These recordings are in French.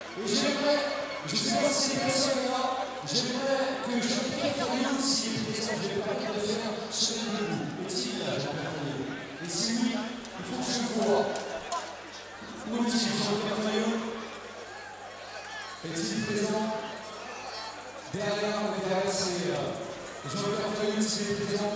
Et j'aimerais, je ne sais pas si les personnes là, j'aimerais que Jean-Pierre Farion, s'il est présent, je vais permettre de faire ce debout. Est-il là, Jean-Pierre Farion? Et si oui, il faut que je le voie. Où est-il, Jean-Pierre Farion? Est-il présent? Derrière, c'est Jean-Pierre Farion, s'il est présent.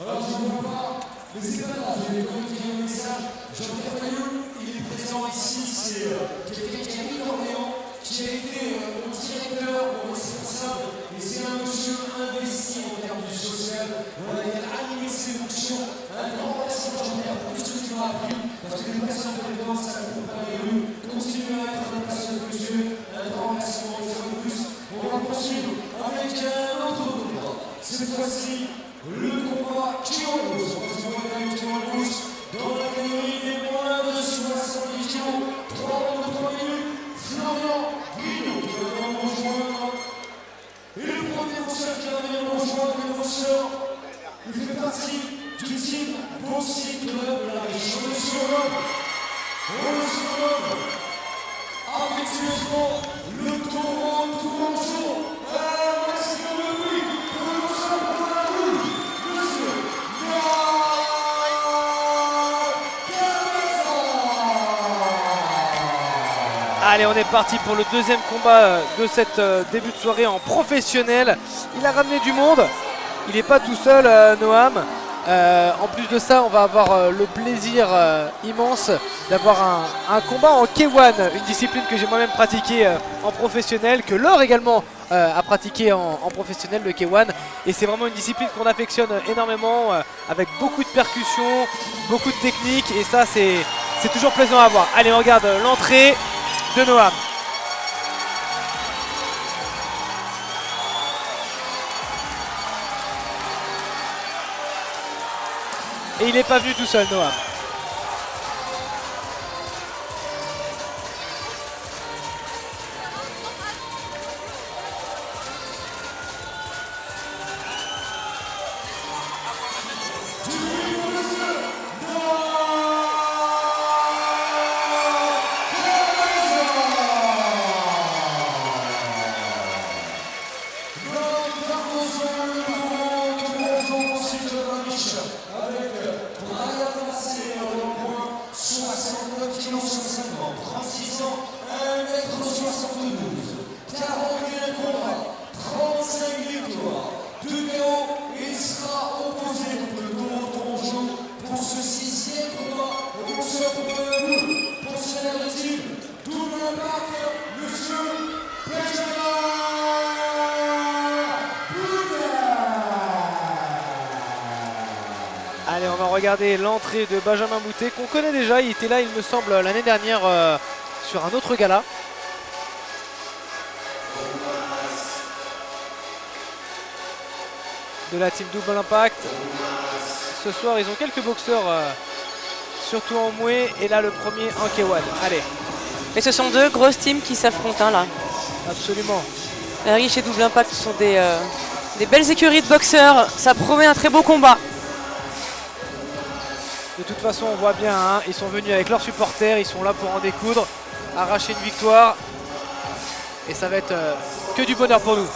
Alors, je ne vois pas, mais c'est pas grave, je vais continuer un message. Jean-Pierre Farion, il est présent ici, c'est quelqu'un qui habite Orléans, qui a été mon directeur, mon responsable, et c'est un monsieur investi en termes du social. Voilà, il a animé ses fonctions. Un grand merci Jean-Pierre pour tout ce que tu m'as appris, parce que les personnes de l'évidence, ça ne compte pas les rues, continue à être une personne de Dieu. Un grand merci pour une fois de plus. On va poursuivre avec un autre combat. Cette fois-ci, le combat qui repose. On va se voir avec qui repose dans la catégorie des moins de 70 kg. 3 minutes. Florian Guillot qui va nous rejoindre. Et le premier boxeur qui va venir nous rejoindre, le boxeur, il fait partie du team Boxing Club La Riche. On le surnomme affectueusement le taureau tourangeau. Un maximum de bruit pour le boxeur pour la rouge, monsieur Nakamura. Allez, on est parti pour le deuxième combat de cette début de soirée en professionnel. Il a ramené du monde. Il n'est pas tout seul, Noam. En plus de ça, on va avoir le plaisir immense d'avoir un combat en K1, une discipline que j'ai moi-même pratiquée en professionnel, que Laure également a pratiqué en professionnel, le K1. Et c'est vraiment une discipline qu'on affectionne énormément, avec beaucoup de percussions, beaucoup de techniques. Et ça, c'est toujours plaisant à voir. Allez, on regarde l'entrée de Noam. Et il n'est pas venu tout seul, Noam. Allez, on va regarder l'entrée de Benjamin Moutet, qu'on connaît déjà. Il était là, il me semble, l'année dernière sur un autre gala. De la team Double Impact. Ce soir, ils ont quelques boxeurs, surtout en Mouet. Et là, le premier en K1. Allez. Et ce sont deux grosses teams qui s'affrontent là. Absolument. La Riche et Double Impact sont des belles écuries de boxeurs. Ça promet un très beau combat. De toute façon, on voit bien, hein, ils sont venus avec leurs supporters, ils sont là pour en découdre, arracher une victoire. Et ça va être que du bonheur pour nous.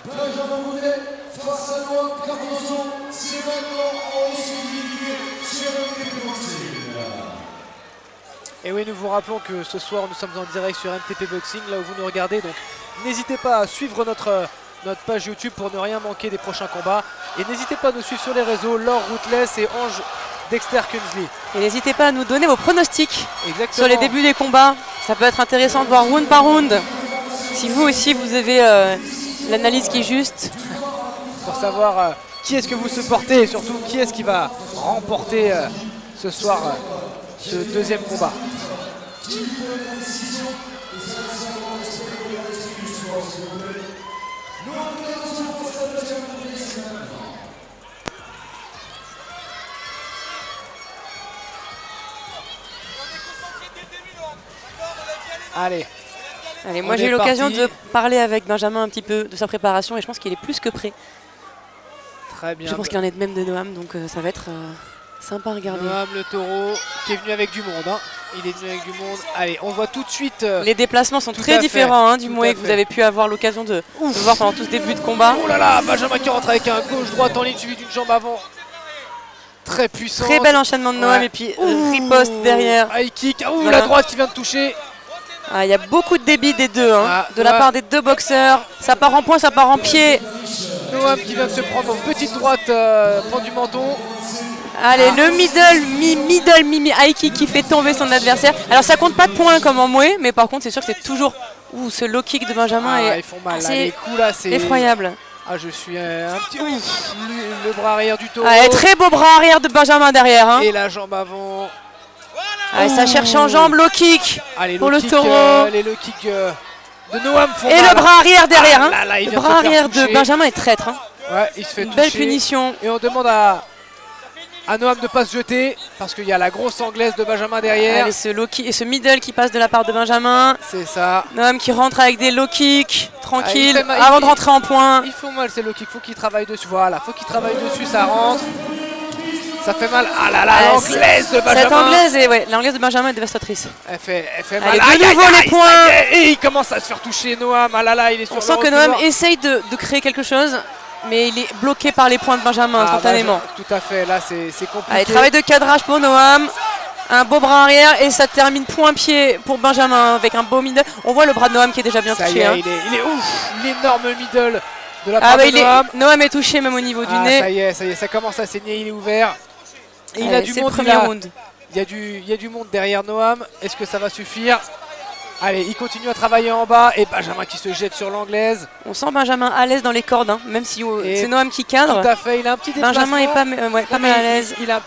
Benjamin Moutet face à Noam Cardozo, c'est maintenant en exclusivité sur MTP Boxing. Et oui, nous vous rappelons que ce soir nous sommes en direct sur MTP Boxing, là où vous nous regardez. Donc n'hésitez pas à suivre notre page YouTube pour ne rien manquer des prochains combats. Et n'hésitez pas à nous suivre sur les réseaux, Laure Rootless et Ange Dexter Kunzli. Et n'hésitez pas à nous donner vos pronostics. Exactement. Sur les débuts des combats. Ça peut être intéressant de voir round par round. Si vous aussi vous avez l'analyse qui est juste. Pour savoir qui est-ce que vous supportez et surtout qui est-ce qui va remporter ce soir ce deuxième combat. qui lui donne la décision. Et ça va se faire dans le respect de l'esprit du sport, s'il vous plaît. Nous, en tout cas, nous avons fait la deuxième reprise, c'est maintenant. Allez. Allez, moi On j'ai eu est l'occasion parti. de parler avec Benjamin un petit peu de sa préparation et je pense qu'il est plus que prêt. Très bien. Je pense qu'il en est de même de Noam, donc ça va être sympa à regarder. Noam le taureau qui est venu avec du monde. Hein. Il est venu avec du monde. Allez, on voit tout de suite. Les déplacements sont Tout très à fait, différents du tout Mouet à que vous fait. avez pu avoir l'occasion de voir pendant tout ce début de combat. Oh là là, Benjamin qui rentre avec un gauche-droite en ligne suivi d'une jambe avant. Très puissant. Très bel enchaînement de Noam Ouais. et puis riposte derrière. High kick. Ouh, Voilà. la droite qui vient de toucher. Ah, il y a beaucoup de débit des deux, Ah, de la ouais. part des deux boxeurs. Ça part en point, ça part en pied. Noam qui vient de se prendre une petite droite prend du menton. Allez, le middle high kick qui fait tomber son adversaire. Alors ça compte pas de points comme en Mouet, mais par contre c'est sûr que c'est toujours... Ouh, ce low kick de Benjamin Ah, est ils font mal. Là. assez Les coups là, c'est effroyable. Ah, je suis un petit. Ouf, le bras arrière du taureau. Allez, très beau bras arrière de Benjamin derrière. Hein. Et la jambe avant. Allez, ça cherche en jambe, low kick. Allez, Pour low le kick, taureau. les low kicks de Noam font Et mal. le bras arrière derrière. Ah, Hein. là, là, il Le vient de bras se faire arrière de toucher. Benjamin est traître. Hein. Ouais, il se fait Une belle toucher. punition. Et on demande à Noam de ne pas se jeter parce qu'il y a la grosse anglaise de Benjamin derrière. Allez, ce low kick et ce middle qui passe de la part de Benjamin. C'est ça. Noam qui rentre avec des low kicks, tranquille, Ah, il fait mal, avant il- de rentrer en point. Ils font mal ces low kicks, faut qu'il travaille dessus. Voilà, faut qu'il travaille dessus, ça rentre. Ça fait mal. Ah là là, Ah, l'anglaise de Benjamin. Cette anglaise, l'anglaise de Benjamin est dévastatrice. Elle fait Allez, mal. de nouveau les points. ça y est. Et il commence à se faire toucher Noam. Ah là là, il est sur On le sent que reculoir. Noam essaye de créer quelque chose, mais il est bloqué par les points de Benjamin instantanément. Tout à fait, là c'est compliqué. Allez, travail de cadrage pour Noam. Un beau bras arrière et ça termine point-pied pour Benjamin avec un beau middle. On voit le bras de Noam qui est déjà bien Ça y touché. est, Hein. il est ouf. L'énorme middle de la part Ah bah, de Noam. Noam est touché même au niveau du Ah, nez. ça y est, ça commence à saigner, il est ouvert. Et il a Allez, du c'est monde, le premier round. il y a du monde derrière Noam. Est-ce que ça va suffire? Allez, il continue à travailler en bas et Benjamin qui se jette sur l'anglaise. On sent Benjamin à l'aise dans les cordes, hein, même si Et c'est Noam qui cadre. Tout à fait, il a un petit déplacement. Benjamin est pas mal à l'aise. Il a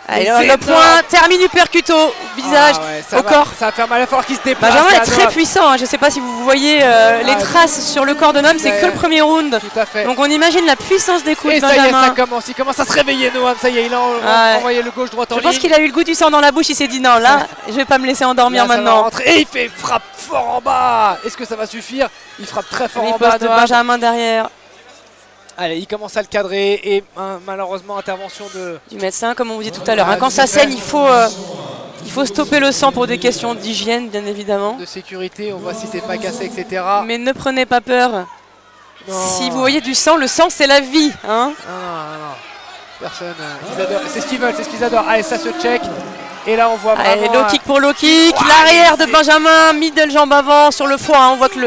Allez, c'est le énorme. point termine du percuto, visage, Ah ouais, ça au va- corps. Ça va faire mal, il va falloir qu'il se déplace. Benjamin est là, très Noam. puissant, hein. Je ne sais pas si vous voyez les traces sur le corps de Noam, c'est que le premier round. Tout à fait. Donc on imagine la puissance des coups Et de ça y est, Benjamin. il commence à se réveiller Noam, ça y est, il a Ouais. envoyé le gauche-droite en Je ligne. pense qu'il a eu le goût du sang dans la bouche, il s'est dit non, là, je vais pas me laisser endormir Là, ça va maintenant. rentrer. Et il fait frappe fort en bas. Est-ce que ça va suffire? Il frappe très fort en bas. Riposte de Noam. Benjamin derrière, Allez, il commence à le cadrer et malheureusement intervention de... du médecin, comme on vous dit tout à l'heure. Hein. Quand ça saigne, il faut stopper le sang pour des questions d'hygiène, bien évidemment. de sécurité. On voit si c'est pas cassé, etc. Mais ne prenez pas peur. Non. Si vous voyez du sang, le sang c'est la vie. Hein. Non. Personne. Ils adorent. C'est ce qu'ils veulent, c'est ce qu'ils adorent. Allez, ça se check. Et là, on voit vraiment... Allez, low kick pour low kick, Ouais, l'arrière de c'est- Benjamin, middle jambe avant sur le foie. Hein. On voit que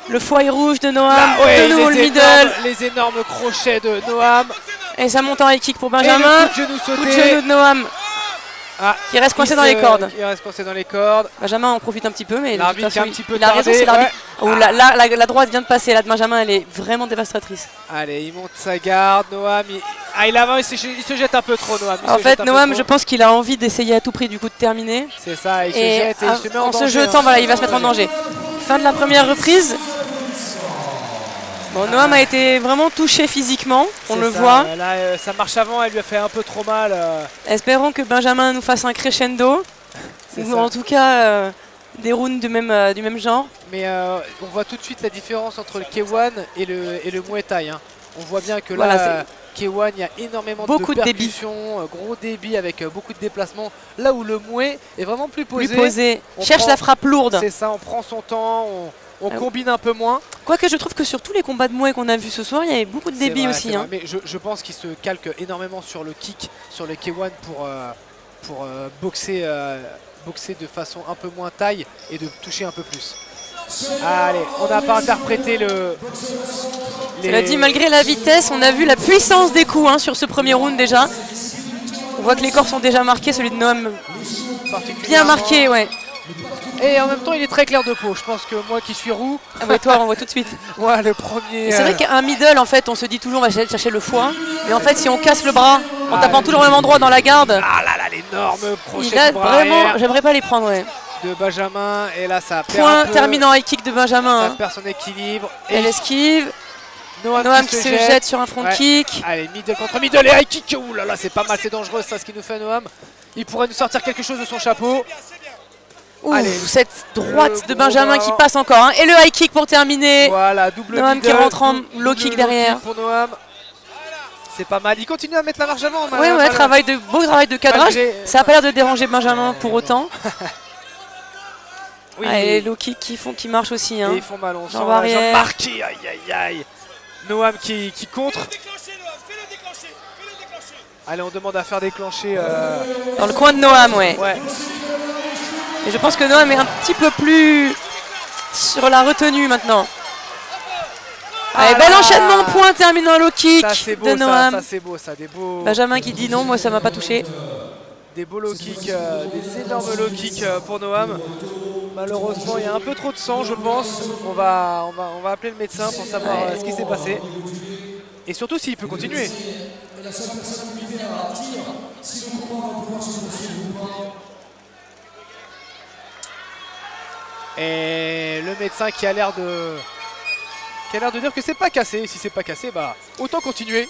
le foie est rouge de Noam, Là, ouais, de nouveau le middle. les énormes crochets de Noam. Et ça monte en high kick pour Et Benjamin. le coup de genou Coup de sauté. genou de Noam Ah, qui reste coincé il dans les se- cordes. Il reste coincé dans les cordes. Benjamin en profite un petit peu, mais de toute L'arbitre qui a façon, un petit peu il a raison, tardé, c'est l'arbitre. ouais. Oh, la droite vient de passer, là de Benjamin, elle est vraiment dévastatrice. Allez, il monte sa garde. Noam, il avance, il se jette un peu trop, Noam. Il En se fait, jette un peu Noam, trop. je pense qu'il a envie d'essayer à tout prix du coup de terminer. C'est ça, il se Et jette et il se met en en se danger, jetant, hein. voilà, il va se mettre en danger. Fin de la première reprise. Bon, Noam a été vraiment touché physiquement, on C'est le ça, voit. Là, sa marche avant, elle lui a fait un peu trop mal. Espérons que Benjamin nous fasse un crescendo. C'est Ou ça. en tout cas, des rounds du même genre. Mais on voit tout de suite la différence entre le K1 et le Muay Thai. Hein. On voit bien que Voilà, là, K1, il y a énormément beaucoup de de débit. percussions, gros débit avec beaucoup de déplacements. Là où le Muay est vraiment plus posé. Plus posé. On Cherche prend- la frappe lourde. C'est ça, on prend son temps, on Ah oui. combine un peu moins. Quoique je trouve que sur tous les combats de Muay qu'on a vus ce soir, il y avait beaucoup de C'est débit vrai, aussi. c'est Hein. vrai. Mais je pense qu'il se calque énormément sur le kick, sur le K1 pour boxer de façon un peu moins taille et de toucher un peu plus. Allez, on n'a pas interprété le... Cela dit, malgré la vitesse, on a vu la puissance des coups hein, sur ce premier round déjà. On voit que les corps sont déjà marqués, celui de Noam bien marqué, ouais. Et en même temps, il est très clair de peau. Je pense que moi qui suis roux, Ah ouais, toi, on voit tout de suite. moi le premier... C'est vrai qu'un middle, en fait, on se dit toujours on va chercher le foie. Mais en fait, si on casse le bras en tapant toujours au même endroit dans la garde, Ah là là, l'énorme crochet il a du bras vraiment. arrière. J'aimerais pas les prendre, ouais. de Benjamin. Et là, ça perd Point un peu, terminant high kick de Benjamin. ça perd son équilibre. Elle esquive. Noam qui se jette sur un front kick. Allez, middle contre middle et high kick. Ouh là là, c'est pas mal, c'est dangereux ça ce qu'il nous fait Noam. Il pourrait nous sortir quelque chose de son chapeau. Ouh, allez, cette droite de Benjamin qui passe encore. Hein. Et le high kick pour terminer. Voilà, double Noam middle, qui rentre en low kick derrière. Pour Noam. C'est pas mal. Il continue à mettre la marche avant. Oui, ouais, beau travail de cadrage. Ça n'a pas l'air de déranger Benjamin pour autant. Oui. Et low kick qui marchent aussi. Hein. Et ils font mal, on sent jambe la arrière. jambe marquée. Aïe aïe aïe. Noam qui contre. Allez, on demande à faire déclencher. Dans le coin de Noam, ouais. Ouais. Et je pense que Noam est un petit peu plus sur la retenue maintenant. Allez, bel enchaînement, point terminant low kick beau, de Noam. Ça c'est beau, ça. Des beaux... Benjamin qui dit non, moi ça m'a pas touché. Des beaux low kicks, des énormes low kicks pour Noam. Malheureusement, il y a un peu trop de sang, je pense. On va appeler le médecin pour savoir ce qui s'est passé. Et surtout s'il peut continuer. La seule personne habilitée à dire si le combat va pouvoir se poursuivre ou pas. Et le médecin qui a l'air de dire que c'est pas cassé. Si c'est pas cassé, bah autant continuer.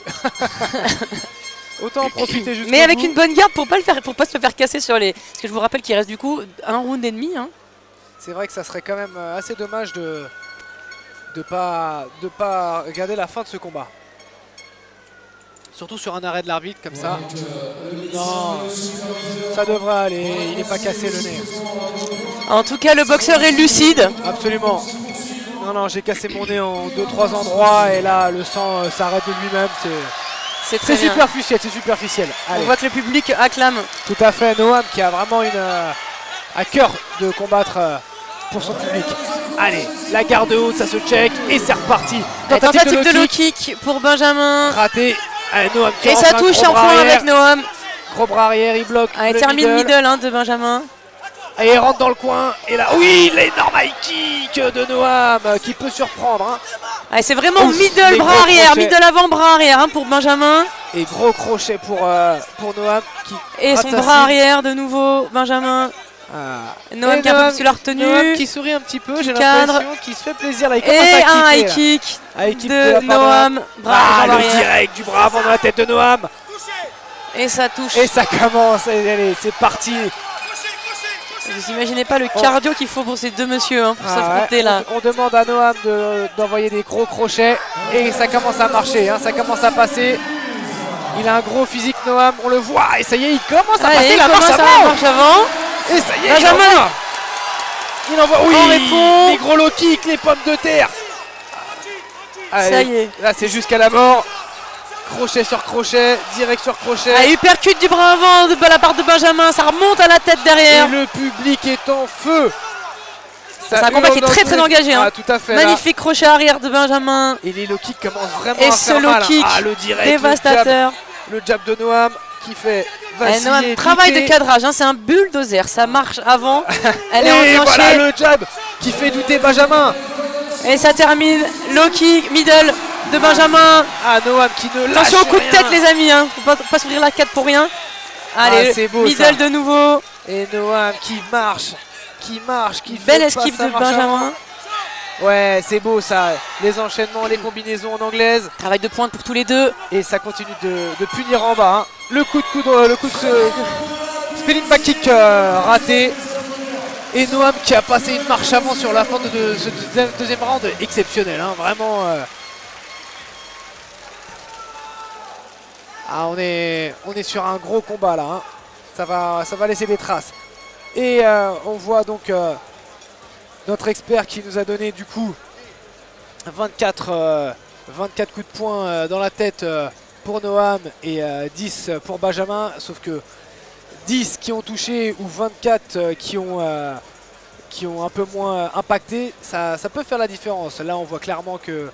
Autant en profiter jusqu'au bout. Mais avec une bonne garde pour pas se le faire casser sur les. Parce que je vous rappelle qu'il reste du coup un round et demi. Hein. C'est vrai que ça serait quand même assez dommage de pas regarder la fin de ce combat. Surtout sur un arrêt de l'arbitre comme ça. Non, ça devrait aller, il n'est pas cassé le nez. En tout cas, le boxeur est lucide. Absolument. Non, j'ai cassé mon nez en 2-3 endroits et là, le sang s'arrête de lui-même. C'est superficiel, c'est superficiel. Allez. On voit que le public acclame. Tout à fait, Noam qui a vraiment à cœur de combattre pour son public. Allez, la garde haute, ça se check et c'est reparti. Tentative de low kick pour Benjamin. Raté. Allez, Noam qui et ça touche un point avec Noam. Gros bras arrière, il bloque. Allez, termine middle hein, de Benjamin. Et il rentre dans le coin. Et là, oui, l'énorme high kick de Noam qui peut surprendre. Hein. Allez, c'est vraiment middle bras arrière, middle avant bras arrière hein, pour Benjamin. Et gros crochet pour Noam. Et son bras arrière de nouveau, Benjamin. Noam qui a un peu plus la retenue. Noam qui sourit un petit peu, j'ai l'impression qu'il se fait plaisir. Là, il et un high kick de Noam. Le direct du bras avant dans la tête de Noam. Et ça touche. Et ça commence, allez, c'est parti. Vous imaginez pas le cardio qu'il faut pour ces deux messieurs hein, pour s'affronter là. On demande à Noam d'envoyer des gros crochets et ça commence à marcher, hein, ça commence à passer. Il a un gros physique Noam, on le voit et ça y est, il commence à passer la marche avant. Et ça y est, Benjamin. Il envoie, oui, les gros low kicks, les pommes de terre. Allez, ça y est. Là c'est jusqu'à la mort. Crochet sur crochet, direct sur crochet. Ah, uppercut du bras avant de la part de Benjamin, ça remonte à la tête derrière. Et le public est en feu. C'est un combat qui est très engagé. Hein. Tout à fait. Magnifique crochet arrière de Benjamin. Et les low kicks commencent vraiment à faire ce mal. Low kick le direct, dévastateur. Le jab de Noam qui fait vaciller. Noam, travail de cadrage, hein, c'est un bulldozer, ça marche avant. Elle est et enclenchée. Voilà le jab qui fait douter Benjamin. Et ça termine, low kick, middle de Benjamin. Ah, Noam qui ne lâche rien. Attention au coup de tête les amis, hein. Faut pas s'ouvrir la 4 pour rien. Allez, c'est beau, middle ça. de nouveau. Et Noam qui marche, qui belle esquive de Benjamin. Ouais, c'est beau ça, les enchaînements, les combinaisons en anglaise. Travail de pointe pour tous les deux. Et ça continue de punir en bas. Hein. Le coup de spinning back kick raté. Et Noam qui a passé une marche avant sur la fin de ce deuxième round exceptionnel, hein, vraiment. Ah, on est sur un gros combat là, hein. Ça va laisser des traces. Et on voit donc notre expert qui nous a donné du coup 24 coups de poing dans la tête pour Noam et 10 pour Benjamin, sauf que 10 qui ont touché ou 24 qui ont un peu moins impacté, ça peut faire la différence. Là on voit clairement que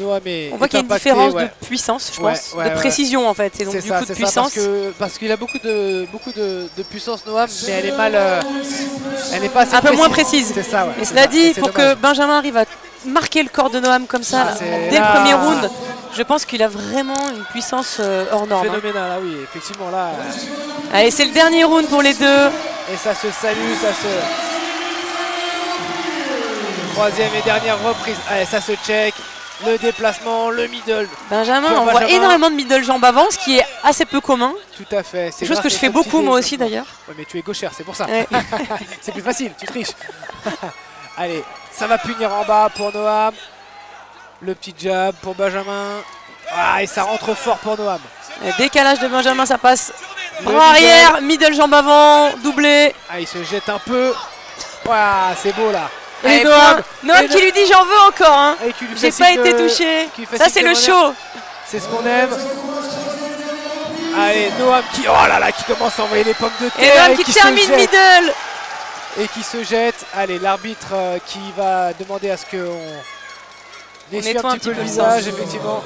Noam est on voit qu'il y a une différence de puissance, je pense, de précision en fait, et donc du coup de puissance. Parce qu'il a beaucoup de puissance Noam, mais elle est mal, elle n'est pas assez un peu moins précise. C'est ça, ouais. Et cela dit, pour que Benjamin arrive à marquer le corps de Noam comme ça dès le premier round, je pense qu'il a vraiment une puissance hors norme. Phénoménal, hein. Oui, effectivement là. Allez, c'est le dernier round pour les deux. Et ça se salue, ça se... Troisième et dernière reprise. Allez, ça se check. Le déplacement, le middle. Benjamin, on voit énormément de middle jambes avant, ce qui est assez peu commun. Tout à fait. C'est chose que je fais beaucoup moi aussi d'ailleurs. Ouais, mais tu es gauchère, c'est pour ça. Ouais. C'est plus facile, tu triches. Allez, ça va punir en bas pour Noam. Le petit jab pour Benjamin. Ah, et ça rentre fort pour Noam. Le décalage de Benjamin, ça passe. Bras arrière, middle jambe avant, doublé. Ah, il se jette un peu. Waouh, c'est beau là. Et Noam qui lui dit j'en veux encore. Hein. J'ai pas été touché. Ça c'est le show. C'est ce qu'on aime. Allez, Noam qui, oh là là, qui commence à envoyer les pommes de terre. Et Noam qui termine middle. Et qui se jette. Allez, l'arbitre qui va demander à ce qu'on essuie un petit peu le visage, effectivement.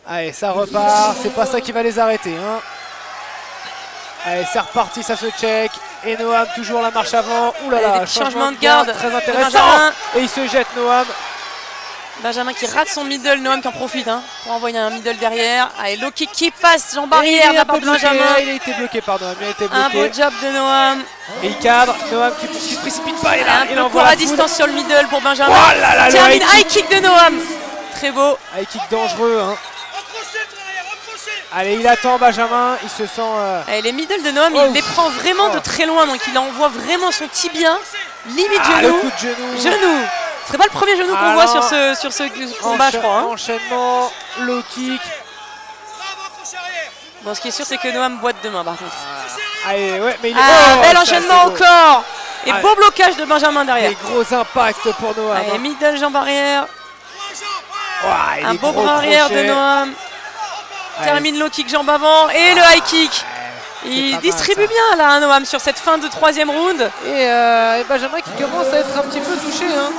Allez, ça repart. C'est pas ça qui va les arrêter. Hein. Allez, c'est reparti, ça se check. Et Noam, toujours la marche avant. Ouh là là, changement de garde. Très intéressant. Et il se jette, Noam. Benjamin qui rate son middle, Noam qui en profite hein, pour envoyer un middle derrière. Allez, low kick qui passe, jambe arrière de la part de Benjamin. Il a été bloqué par Noam. Un beau job de Noam. Et il cadre. Noam qui se précipite pas. Et là, il envoie la distance sur le middle pour Benjamin. Oh là là, termine high kick de Noam. Très beau. High kick dangereux. Hein. Allez, il attend Benjamin, il se sent... Allez, les middle de Noam, il les prend vraiment de très loin, donc il envoie vraiment son tibia, limite genou. Le coup de genou. Genou. Ce serait pas le premier genou qu'on voit sur ce combat, je crois. Hein. Enchaînement, low kick. Bon, ce qui est sûr, c'est que Noam boite demain, par contre. Allez, ouais, mais il est... bel enchaînement au corps. Et beau blocage de Benjamin derrière. Et gros impact pour Noam. Allez, middle, jambe arrière. Un beau bras arrière de Noam. Termine low kick jambe avant et le high kick. Il distribue bien là hein, Noam sur cette fin de troisième round. Et Benjamin qui commence à être un petit peu touché. Hein.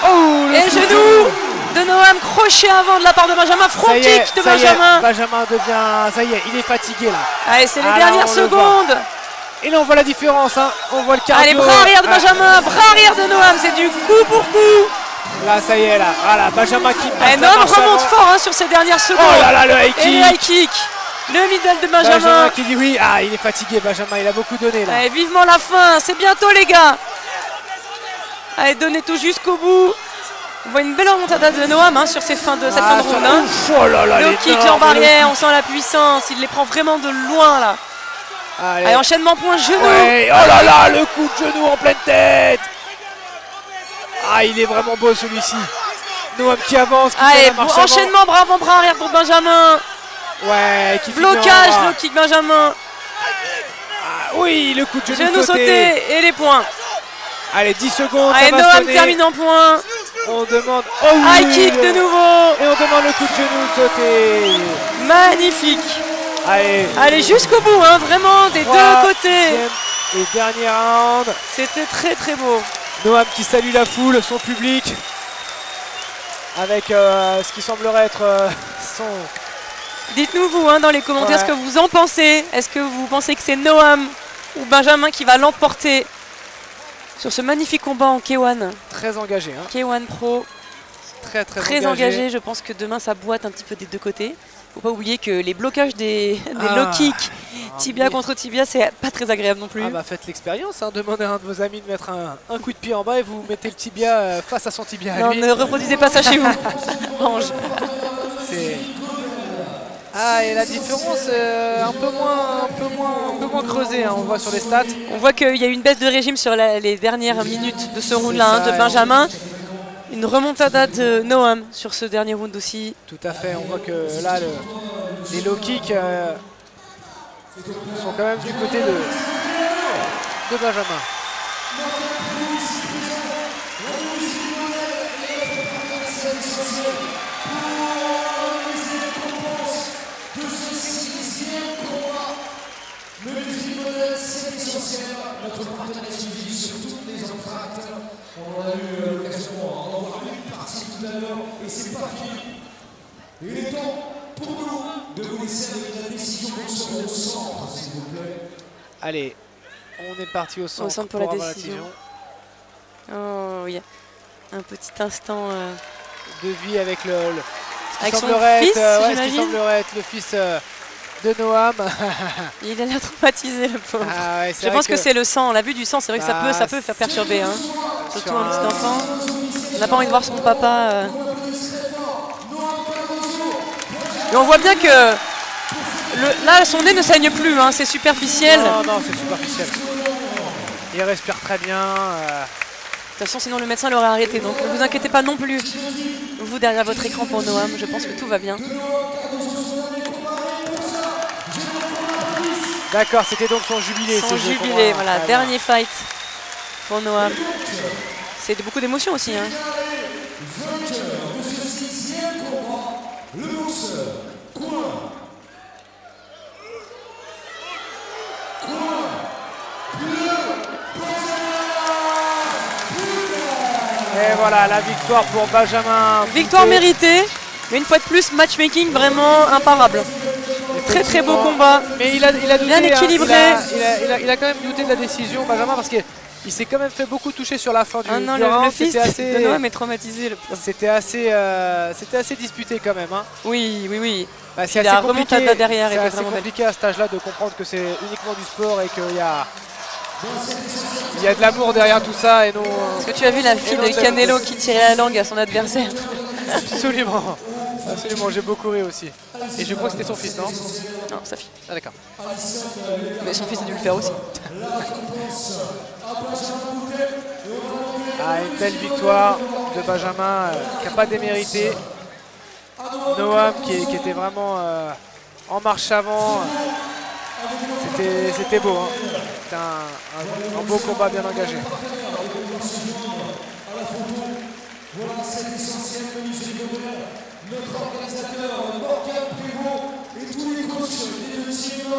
Oh, et genou de Noam, crochet avant de la part de Benjamin, front kick de Benjamin. Benjamin devient, ça y est, il est fatigué là. Allez, c'est les dernières secondes. Et là on voit la différence, hein. On voit le cardio. Allez, bras arrière de Benjamin, bras arrière de Noam, c'est du coup pour coup. Là, ça y est, là. Voilà, Benjamin qui passe. Noam remonte fort hein, sur ces dernières secondes. Oh là là, le high kick. Et le high kick. Le middle de Benjamin. Qui dit oui. Ah, il est fatigué, Benjamin. Il a beaucoup donné là. Allez, vivement la fin. C'est bientôt, les gars. Allez, donnez tout jusqu'au bout. On voit une belle remontada de Noam hein, sur cette fin de round. Hein. Oh là là, le kick jambe arrière, on sent la puissance. Il les prend vraiment de loin là. Allez, enchaînement point genou. Ouais. Oh là là, le coup de genou en pleine tête. Ah, il est vraiment beau celui-ci. Noam qui avance. Allez, enchaînement bras avant, bras arrière pour Benjamin. Ouais, qui blocage, le kick Benjamin. Ah, oui, le coup de genou sauté et les points. Allez, 10 secondes. Allez, ça va Noam sonner. termine en point. On demande. Oh oui, high kick de nouveau. Et on demande le coup de genou sauté. Magnifique. Allez, jusqu'au bout, hein, vraiment, des deux côtés. Et dernier round. C'était très très beau. Noam qui salue la foule, son public, avec ce qui semblerait être son... Dites-nous vous hein, dans les commentaires ce que vous en pensez. Est-ce que vous pensez que c'est Noam ou Benjamin qui va l'emporter sur ce magnifique combat en K1? Très engagé. Hein. K1 Pro. Très engagé. Je pense que demain ça boite un petit peu des deux côtés. Faut pas oublier que les blocages des low kicks, tibia contre tibia, c'est pas très agréable non plus. Ah bah faites l'expérience, hein. Demandez à un de vos amis de mettre un coup de pied en bas et vous mettez le tibia face à son tibia. Non, ne reproduisez pas ça chez vous. Ange. Ah, et la différence un peu moins creusée, hein, on voit sur les stats. On voit qu'il y a eu une baisse de régime sur les dernières minutes de ce round-là hein, de Benjamin. Une remontada de Noam sur ce dernier round aussi. Tout à fait, on voit que là, les low kicks sont quand même du côté de Benjamin. C'est essentiel, notre partenaire exclusif sur toutes les entractes. On a eu l'occasion d'en voir une partie tout à l'heure et c'est pas fini. Il est temps pour nous de vous laisser avec la décision sur le centre, s'il vous plaît. Allez, on est parti au centre pour la décision. Oh oui, un petit instant de vie avec ce qui avec semblerait son fils, ce qui semblerait être le fils de Noam. Il a l'air traumatisé, le pauvre. Ah ouais, je pense que c'est le sang. La vue du sang, c'est vrai que ça peut faire perturber. Hein. Surtout un petit enfant. On n'a pas envie de voir son papa. Et on voit bien que là, son nez ne saigne plus. Hein. C'est superficiel. Non, c'est superficiel. Il respire très bien. De toute façon, sinon le médecin l'aurait arrêté. Donc ne vous inquiétez pas non plus. Vous derrière votre écran pour Noam, je pense que tout va bien. D'accord, c'était donc son jubilé. Son jubilé, voilà. Dernier fight pour Noam. C'est beaucoup d'émotions aussi. Hein. Et voilà, la victoire pour Benjamin. Victoire méritée, mais une fois de plus, matchmaking vraiment imparable. Très beau combat. Mais il a douté, bien équilibré. Il a quand même douté de la décision, Benjamin, parce qu'il s'est quand même fait beaucoup toucher sur la fin du round. Le fils de Noam est traumatisé. C'était assez disputé quand même. Hein. Oui. Bah, c'est assez compliqué, derrière, c'est assez compliqué à cet âge-là de comprendre que c'est uniquement du sport et qu'il y a de l'amour derrière tout ça et non. Est-ce que tu as vu la fille de Canelo qui tirait la langue à son adversaire? Absolument. Absolument, j'ai beaucoup ri aussi. Et je crois que c'était son fils, non? Non, sa fille. Ah d'accord. Mais son fils a dû le faire aussi. Ah, une belle victoire de Benjamin qui n'a pas démérité. Noam qui était vraiment en marche avant. C'était beau. Hein. C'était un beau combat bien engagé. Voilà, c'est essentiel, notre organisateur Morgan Prévost et tous les coachs des deux teams.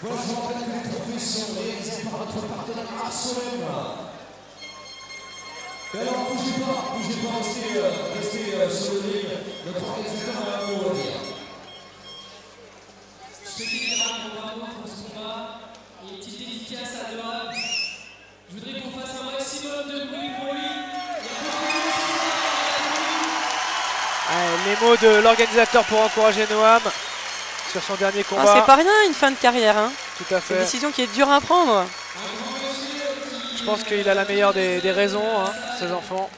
Voilà, je vous rappelle que les trophées sont réalisés par notre partenaire Arsolem. Et alors, bougez pas, restez sur le ring. Notre organisateur a un mot à dire. Je te dis bravo pour ce combat et une petite dédicace à Noam. Je voudrais qu'on fasse un maximum de bruit pour lui. Les mots de l'organisateur pour encourager Noam sur son dernier combat. C'est pas rien une fin de carrière. Hein. Tout à fait. C'est une décision qui est dure à prendre. Je pense qu'il a la meilleure des raisons, hein, ses enfants.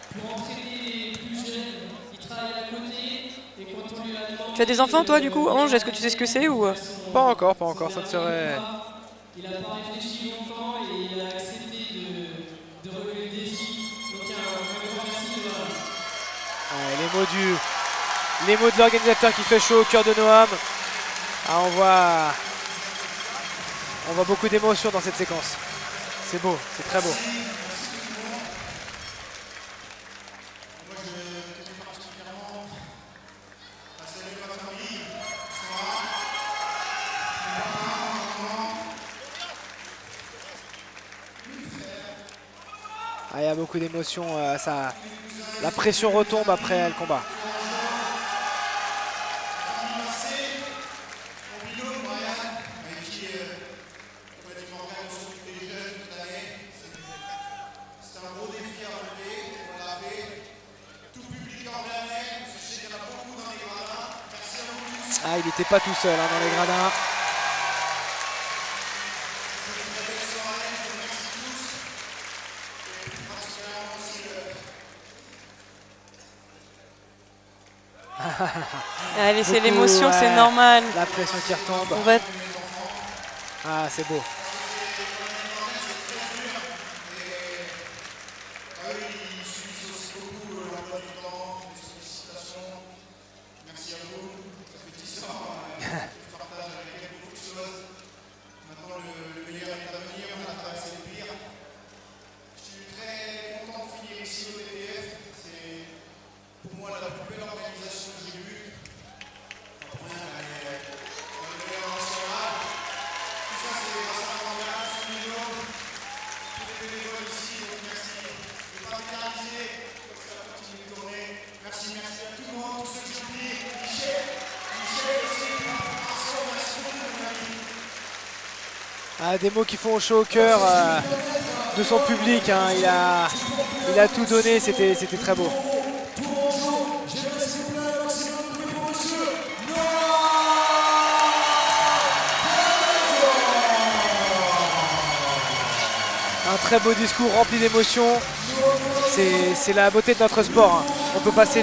Tu as des enfants toi du coup, Ange? Est-ce que tu sais ce que c'est ou... Pas encore, ça ne serait... Il n'a pas réfléchi longtemps et il a accepté de relever le défi. Donc un grand merci de Noam. Les mots de l'organisateur qui fait chaud au cœur de Noam. Ah, on voit beaucoup d'émotions dans cette séquence. C'est beau, c'est très beau. Il y a beaucoup d'émotions, la pression retombe après le combat. Ah, il n'était pas tout seul hein, dans les gradins. Allez, c'est l'émotion, c'est normal. La pression qui retombe. Ah, c'est beau. Des mots qui font chaud au cœur de son public. Hein. Il a tout donné, c'était très beau. Un très beau discours rempli d'émotions. C'est la beauté de notre sport. Hein. On peut passer